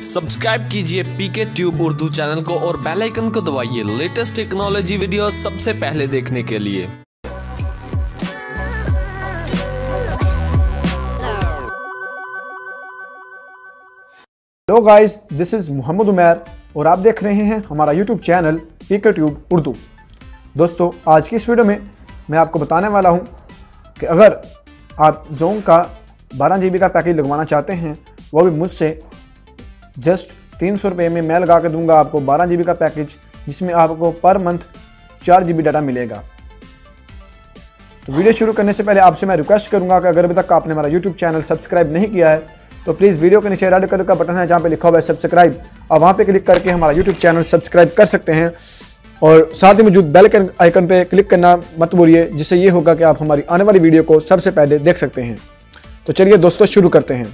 Subscribe कीजिए पीके Tube Urdu channel को और बेल आइकन को दबाइए लेटेस्ट टेक्नोलॉजी वीडियो सबसे पहले देखने के लिए। Hello guys, this is Mohammad Umair और आप देख रहे हैं हमारा YouTube channel PK Tube Urdu. दोस्तों, आज की इस वीडियो में मैं आपको बताने वाला हूं कि अगर आप जोंग का 12 GB का पैकेज लगवाना चाहते हैं, वो भी मुझसे जस्ट 300 रुपये में मैं लगा के दूंगा आपको 12 GB का पैकेज, जिसमें आपको पर मंथ 4 GB डाटा मिलेगा। तो वीडियो शुरू करने से पहले आपसे मैं रिक्वेस्ट करूंगा कि अगर अभी तक आपने हमारा यूट्यूब चैनल सब्सक्राइब नहीं किया है तो प्लीज़ वीडियो के नीचे रेड कलर का बटन है जहाँ पे लिखा हुआ है सब्सक्राइब, और वहाँ पे क्लिक करके हमारा यूट्यूब चैनल सब्सक्राइब कर सकते हैं। और साथ ही मौजूद बेल आइकन पे क्लिक करना मत भूलिए, जिससे ये होगा कि आप हमारी आने वाली वीडियो को सबसे पहले देख सकते हैं। तो चलिए दोस्तों, शुरू करते हैं।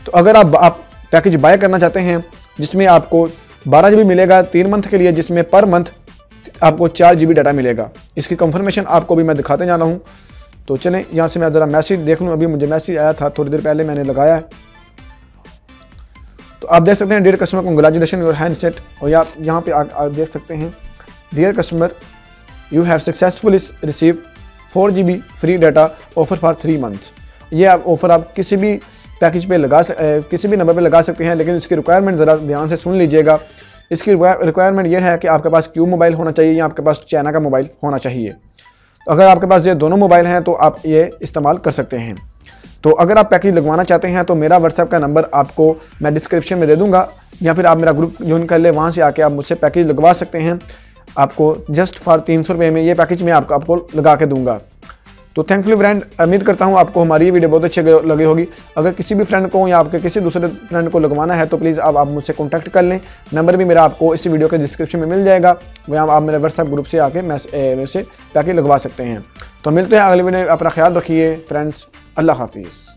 तो अगर आप पैकेज बाय करना चाहते हैं जिसमें आपको 12 GB मिलेगा 3 मंथ के लिए, जिसमें पर मंथ आपको 4 GB डाटा मिलेगा, इसकी कंफर्मेशन आपको भी मैं दिखाते जाना हूँ। तो चलें, यहाँ से मैं ज़रा मैसेज देख लूँ। अभी मुझे मैसेज आया था, थोड़ी देर पहले मैंने लगाया है। तो आप देख सकते हैं, dear customer congratulation your handset, और यहाँ पे आप देख सकते हैं, dear customer you have successfully receive 4 GB free data offer for 3 months. ये आप ऑफर आप किसी भी पैकेज पे किसी भी नंबर पे लगा सकते हैं, लेकिन इसकी रिक्वायरमेंट ज़रा ध्यान से सुन लीजिएगा। इसकी रिक्वायरमेंट ये है कि आपके पास क्यू मोबाइल होना चाहिए या आपके पास चाइना का मोबाइल होना चाहिए। तो अगर आपके पास ये दोनों मोबाइल हैं तो आप ये इस्तेमाल कर सकते हैं। तो अगर आप पैकेज लगवाना चाहते हैं तो मेरा व्हाट्सएप का नंबर आपको मैं डिस्क्रिप्शन में दे दूंगा, या फिर आप मेरा ग्रुप ज्वाइन कर ले, वहाँ से आके आप मुझसे पैकेज लगवा सकते हैं। आपको जस्ट फॉर 300 रुपये में ये पैकेज मैं आपको लगा के दूंगा। तो थैंकफुली फ्रेंड, उम्मीद करता हूँ आपको हमारी ये वीडियो बहुत अच्छी लगी होगी। अगर किसी भी फ्रेंड को या आपके किसी दूसरे फ्रेंड को लगवाना है तो प्लीज़ आप मुझसे कॉन्टैक्ट कर लें। नंबर भी मेरा आपको इस वीडियो के डिस्क्रिप्शन में मिल जाएगा, वहाँ आप मेरे व्हाट्सएप ग्रुप से आके मेरे से पैकेज लगवा सकते हैं। तो मिलते हैं अगले वीडियो में। अपना ख्याल रखिए फ्रेंड्स, अल्लाह हाफिज़।